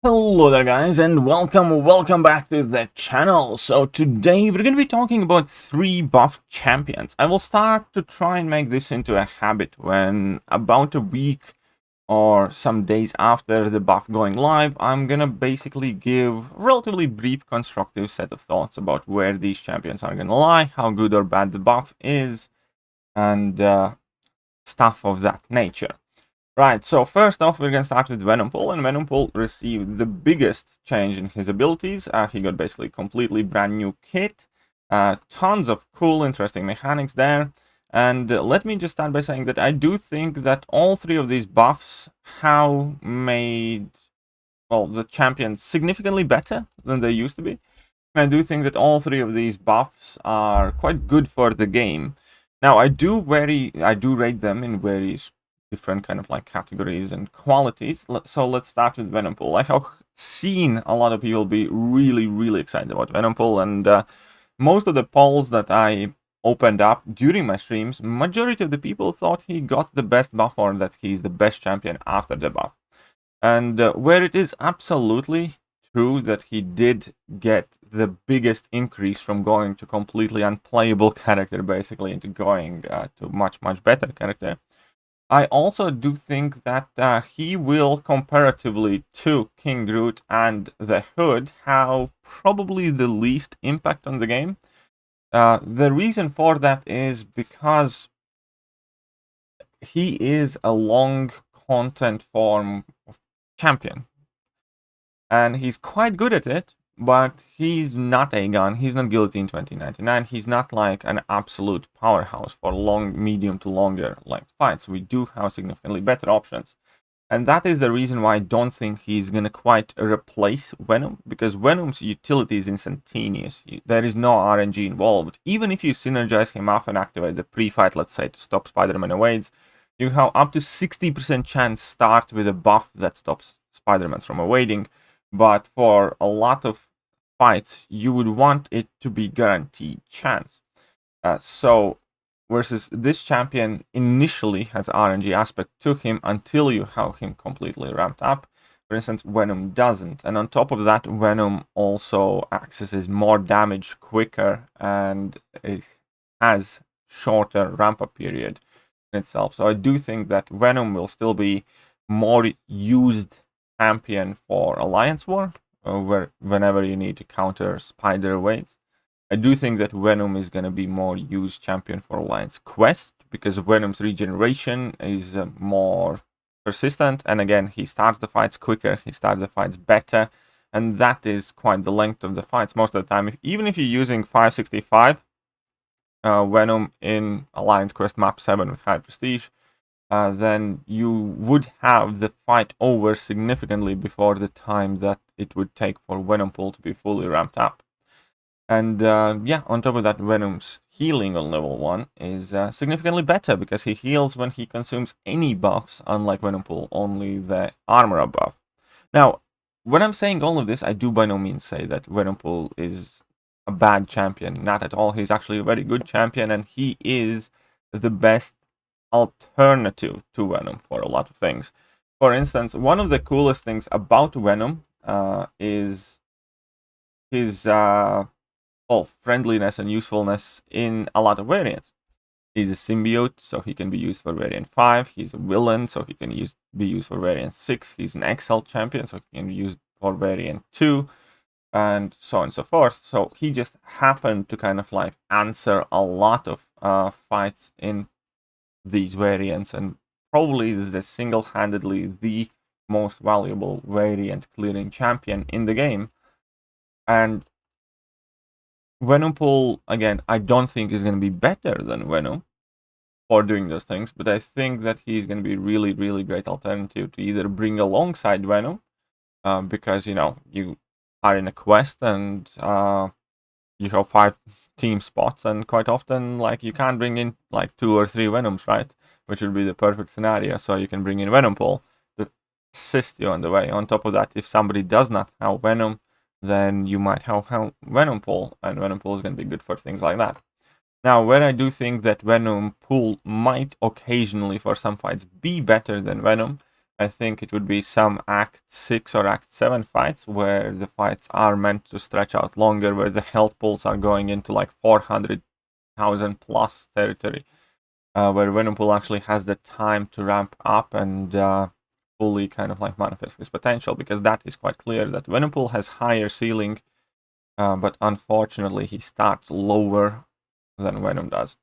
Hello there guys, and welcome back to the channel. So today we're going to be talking about 3 buff champions. I will start to try and make this into a habit when about a week or some days after the buff going live, I'm gonna basically give a relatively brief constructive set of thoughts about where these champions are gonna lie, how good or bad the buff is, and stuff of that nature. Right, so first off, we're going to start with Venompool, and Venompool received the biggest change in his abilities. He got basically completely brand new kit, tons of cool, interesting mechanics there, and let me just start by saying that I do think that all 3 of these buffs have made, well, the champions significantly better than they used to be. I do think that all 3 of these buffs are quite good for the game. Now, I do rate them in various different kind of like categories and qualities. So let's start with Venompool. I have seen a lot of people be really excited about Venompool, and most of the polls that I opened up during my streams, majority of the people thought he got the best buff or that he's the best champion after the buff. And where it is absolutely true that he did get the biggest increase from going to completely unplayable character basically into going to much better character, I also do think that he will, comparatively to King Groot and the Hood, have probably the least impact on the game. The reason for that is because he is a long content form of champion. And he's quite good at it, but he's not Aegon, he's not Guillotine 2099, he's not like an absolute powerhouse for long, medium to longer like fights. We do have significantly better options. And that is the reason why I don't think he's gonna quite replace Venom, because Venom's utility is instantaneous. There is no RNG involved. Even if you synergize him off and activate the pre-fight, let's say, to stop Spider-Man evades, you have up to 60% chance start with a buff that stops Spider-Man from evading. But for a lot of fights, you would want it to be guaranteed chance. So, versus this champion initially has RNG aspect to him until you have him completely ramped up. For instance, Venom doesn't. And on top of that, Venom also accesses more damage quicker and it has shorter ramp-up period in itself. So I do think that Venom will still be more used champion for Alliance War, whenever you need to counter Spider Waves. I do think that Venom is going to be more used champion for Alliance Quest, because Venom's regeneration is more persistent, and again, he starts the fights quicker, he starts the fights better, and that is quite the length of the fights most of the time. Even if you're using 565 Venom in Alliance Quest map 7 with high prestige, then you would have the fight over significantly before the time that it would take for Venompool to be fully ramped up. And yeah, on top of that, Venom's healing on level 1 is significantly better, because he heals when he consumes any buffs, unlike Venompool, only the armor buff. Now, when I'm saying all of this, I do by no means say that Venompool is a bad champion. Not at all. He's actually a very good champion, and he is the best alternative to Venom for a lot of things. For instance, one of the coolest things about Venom is his friendliness and usefulness in a lot of variants. He's a symbiote, so he can be used for variant 5. He's a villain, so he can be used for variant 6. He's an XL champion, so he can be used for variant 2, and so on and so forth. So he just happened to kind of like answer a lot of fights in these variants, and probably is single-handedly the most valuable variant clearing champion in the game. And Venompool, again, I don't think is going to be better than Venom for doing those things, but I think that he's going to be really great alternative to either bring alongside Venom, because, you know, you are in a quest and you have 5 team spots, and quite often, like, you can't bring in like 2 or 3 Venoms, right? Which would be the perfect scenario. So you can bring in Venompool to assist you on the way. On top of that, if somebody does not have Venom, then you might have Venompool, and Venompool is going to be good for things like that. Now, where I do think that Venompool might occasionally for some fights be better than Venom, I think it would be some Act 6 or Act 7 fights where the fights are meant to stretch out longer, where the health pools are going into like 400,000 plus territory, where Venompool actually has the time to ramp up and fully kind of like manifest his potential, because that is quite clear that Venompool has higher ceiling, but unfortunately he starts lower than Venom does.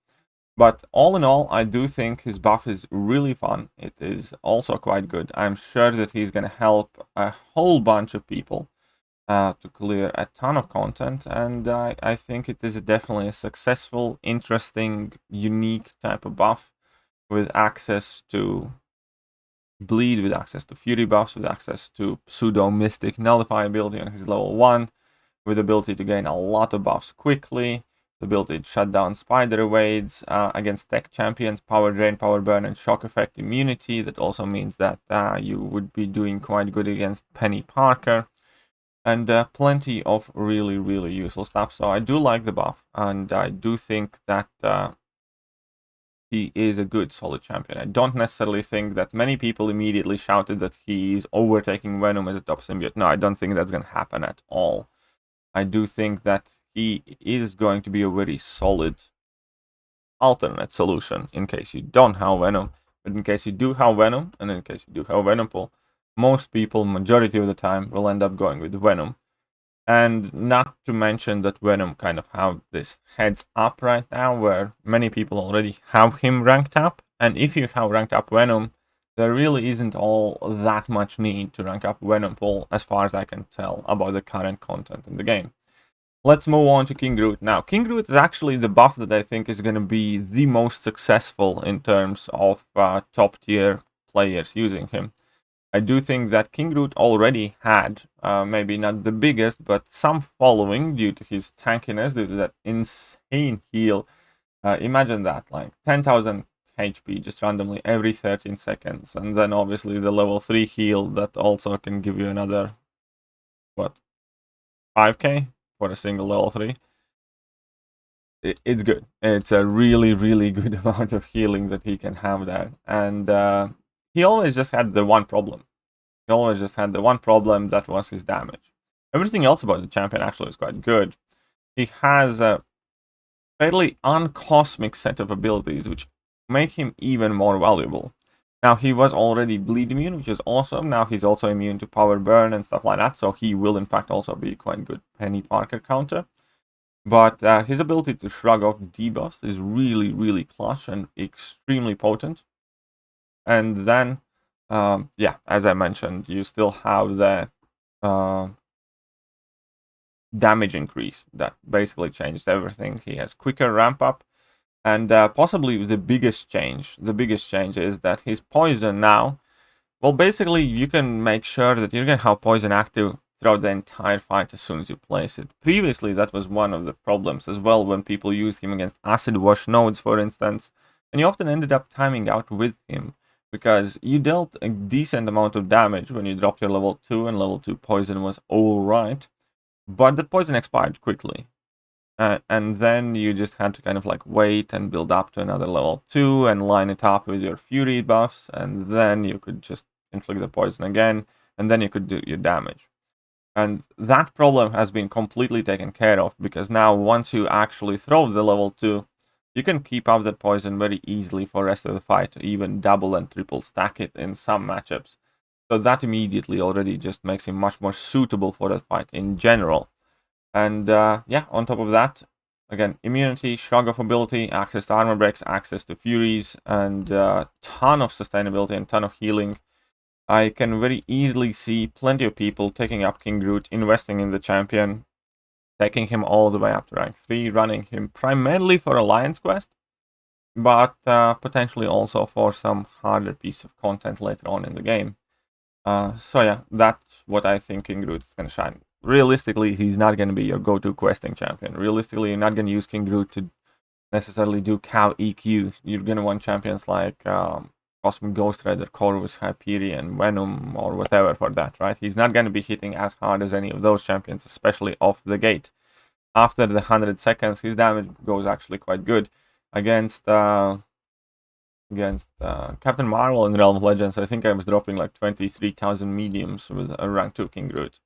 But all in all, I do think his buff is really fun. It is also quite good. I'm sure that he's going to help a whole bunch of people to clear a ton of content, and I think it is definitely a successful, interesting, unique type of buff with access to bleed, with access to fury buffs, with access to pseudo mystic nullify ability on his level 1, with the ability to gain a lot of buffs quickly, the ability to shut down spider evades against tech champions, power drain, power burn, and shock effect immunity. That also means that you would be doing quite good against Penny Parker, and plenty of really, really useful stuff. So I do like the buff, and I do think that he is a good, solid champion. I don't necessarily think that many people immediately shouted that he's overtaking Venom as a top symbiote. No, I don't think that's going to happen at all. I do think that he is going to be a very solid alternate solution in case you don't have Venom. But in case you do have Venom, and in case you do have Venompool, most people, majority of the time, will end up going with Venom. And not to mention that Venom kind of have this heads up right now, where many people already have him ranked up. And if you have ranked up Venom, there really isn't all that much need to rank up Venompool, as far as I can tell about the current content in the game. Let's move on to King Groot. Now, King Groot is actually the buff that I think is going to be the most successful in terms of top tier players using him. I do think that King Groot already had, maybe not the biggest, but some following due to his tankiness, due to that insane heal. Imagine that, like 10,000 HP just randomly every 13 seconds. And then obviously the level 3 heal that also can give you another, what, 5k? For a single level 3. It's good. It's a really, really good amount of healing that he can have there. And he always just had the one problem. He always just had the one problem, that was his damage. Everything else about the champion actually is quite good. He has a fairly uncosmic set of abilities, which make him even more valuable. Now, he was already bleed immune, which is awesome. Now he's also immune to power burn and stuff like that, so he will in fact also be quite good Penny Parker counter. But his ability to shrug off debuffs is really, really clutch and extremely potent. And then, yeah, as I mentioned, you still have the damage increase that basically changed everything. He has quicker ramp up. And possibly the biggest change is that his poison now, well, basically you can make sure that you're going to have poison active throughout the entire fight as soon as you place it. Previously, that was one of the problems as well when people used him against acid wash nodes, for instance, and you often ended up timing out with him because you dealt a decent amount of damage when you dropped your level 2, and level 2 poison was alright, but the poison expired quickly. And then you just had to kind of like wait and build up to another level 2 and line it up with your fury buffs, and then you could just inflict the poison again, and then you could do your damage. And that problem has been completely taken care of, because now once you actually throw the level 2, you can keep up that poison very easily for the rest of the fight, even double and triple stack it in some matchups. So that immediately already just makes him much more suitable for that fight in general. And yeah, on top of that, again, immunity, shrug of ability, access to armor breaks, access to furies, and ton of sustainability and ton of healing. I can very easily see plenty of people taking up King Groot, investing in the champion, taking him all the way up to rank 3, running him primarily for Alliance Quest, but potentially also for some harder piece of content later on in the game. So yeah, that's what I think King Groot is going to shine. Realistically, he's not going to be your go-to questing champion. Realistically, you're not going to use King Groot to necessarily do cow EQ. You're going to want champions like Cosmic Ghost Rider, Corvus, Hyperion, Venom, or whatever for that, right? He's not going to be hitting as hard as any of those champions, especially off the gate. After the 100 seconds, his damage goes actually quite good. Against against Captain Marvel in Realm of Legends, I think I was dropping like 23,000 mediums with a rank 2 King Groot.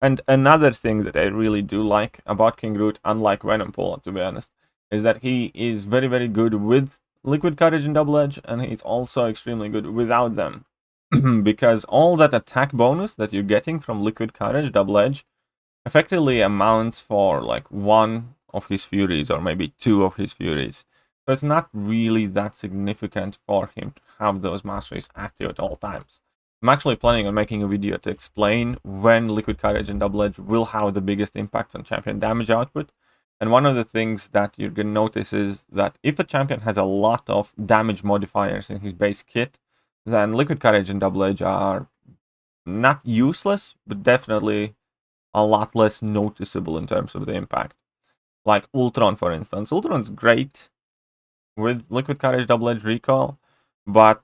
And another thing that I really do like about King Groot, unlike Venompool, to be honest, is that he is very, very good with Liquid Courage and Double Edge, and he's also extremely good without them. Because all that attack bonus that you're getting from Liquid Courage, Double Edge, effectively amounts for like one of his Furies, or maybe two of his Furies. So it's not really that significant for him to have those masteries active at all times. I'm actually planning on making a video to explain when Liquid Courage and Double Edge will have the biggest impact on champion damage output. And one of the things that you're going to notice is that if a champion has a lot of damage modifiers in his base kit, then Liquid Courage and Double Edge are not useless, but definitely a lot less noticeable in terms of the impact. Like Ultron, for instance. Ultron's great with Liquid Courage Double Edge Recall, but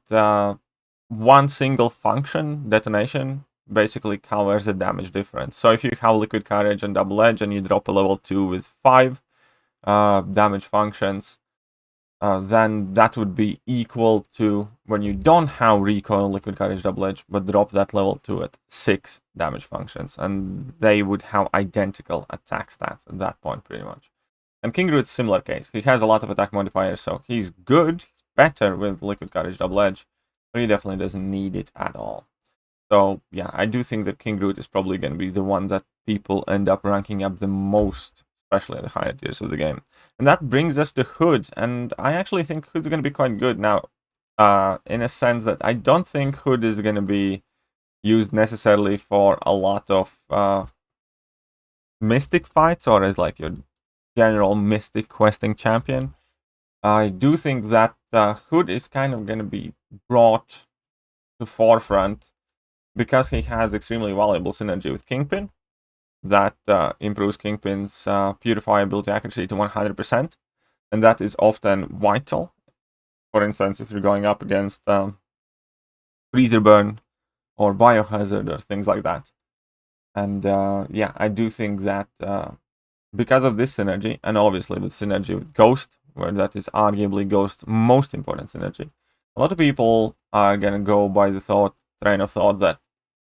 one single function detonation basically covers the damage difference. So if you have Liquid Courage and Double Edge and you drop a level 2 with 5 damage functions, then that would be equal to when you don't have Recoil, Liquid Courage, Double Edge, but drop that level 2 at 6 damage functions, and they would have identical attack stats at that point, pretty much. And King Groot's similar case. He has a lot of attack modifiers, so he's good, he's better with Liquid Courage, Double Edge, but he definitely doesn't need it at all. So, yeah, I do think that King Groot is probably going to be the one that people end up ranking up the most, especially at the higher tiers of the game. And that brings us to Hood, and I actually think Hood's going to be quite good now, in a sense that I don't think Hood is going to be used necessarily for a lot of Mystic fights, or as like your general Mystic questing champion. I do think that Hood is kind of going to be brought to forefront because he has extremely valuable synergy with Kingpin that improves Kingpin's Purify ability accuracy to 100%, and that is often vital. For instance, if you're going up against Freezer Burn or Biohazard or things like that. And yeah, I do think that because of this synergy, and obviously with synergy with Ghost, where that is arguably Ghost's most important synergy, a lot of people are going to go by the train of thought that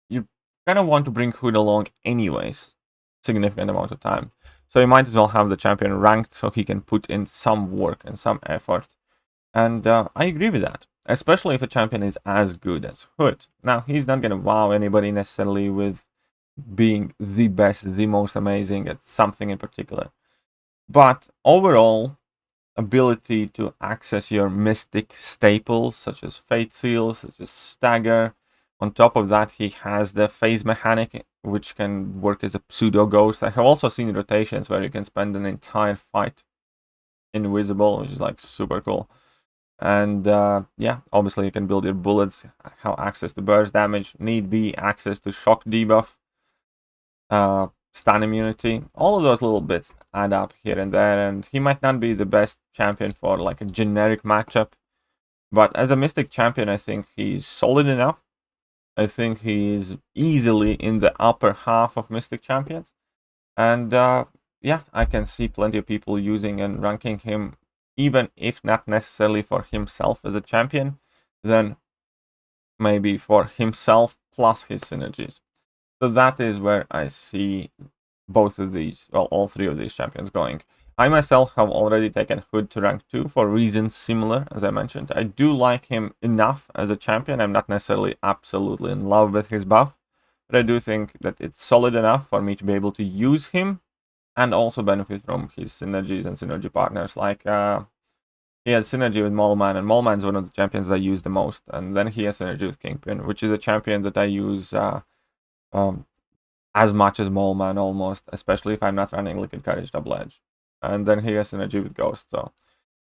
you kind of want to bring Hood along anyways, significant amount of time. So you might as well have the champion ranked so he can put in some work and some effort. And I agree with that, especially if a champion is as good as Hood. Now, he's not going to wow anybody necessarily with being the best, the most amazing at something in particular. But overall, ability to access your mystic staples, such as Fate Seal, such as Stagger. On top of that, he has the phase mechanic, which can work as a pseudo-ghost. I have also seen rotations where you can spend an entire fight invisible, which is like super cool. And yeah, obviously you can build your bullets, have access to burst damage, need be access to shock debuff, stun immunity. All of those little bits add up here and there, and he might not be the best champion for like a generic matchup, but as a Mystic champion, I think he's solid enough. I think he's easily in the upper half of Mystic champions, and yeah, I can see plenty of people using and ranking him, even if not necessarily for himself as a champion, then maybe for himself plus his synergies. So that is where I see both of these, well, all three of these champions going. I myself have already taken Hood to rank 2 for reasons similar, as I mentioned. I do like him enough as a champion. I'm not necessarily absolutely in love with his buff, but I do think that it's solid enough for me to be able to use him and also benefit from his synergies and synergy partners. Like, he has synergy with Moleman, and Moleman's one of the champions I use the most. And then he has synergy with Kingpin, which is a champion that I use as much as Moleman almost, especially if I'm not running Liquid Courage Double Edge. And then he has synergy with Ghost, so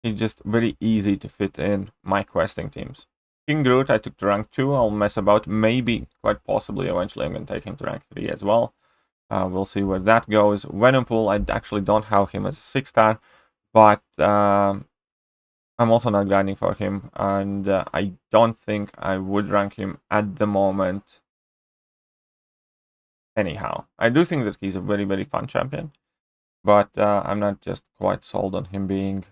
he's just very easy to fit in my questing teams. King Groot I took to rank 2, I'll mess about, maybe, quite possibly, eventually I'm going to take him to rank 3 as well. We'll see where that goes. Venompool, I actually don't have him as a 6-star, but I'm also not grinding for him, and I don't think I would rank him at the moment. Anyhow, I do think that he's a very, very fun champion, but I'm not just quite sold on him being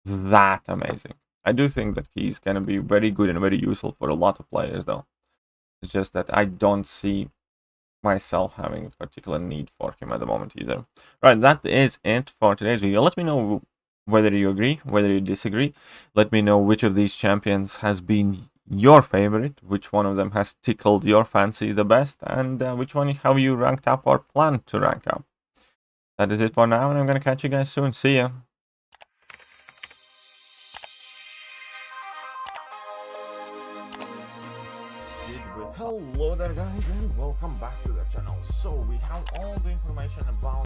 that amazing. I do think that he's gonna be very good and very useful for a lot of players, though. It's just that I don't see myself having a particular need for him at the moment either. Right, that is it for today's video. Let me know whether you agree, whether you disagree. Let me know which of these champions has been your favorite, which one of them has tickled your fancy the best, and which one have you ranked up or plan to rank up. That is it for now, and I'm gonna catch you guys soon. See ya. Hello there guys, and welcome back to the channel. So we have all the information about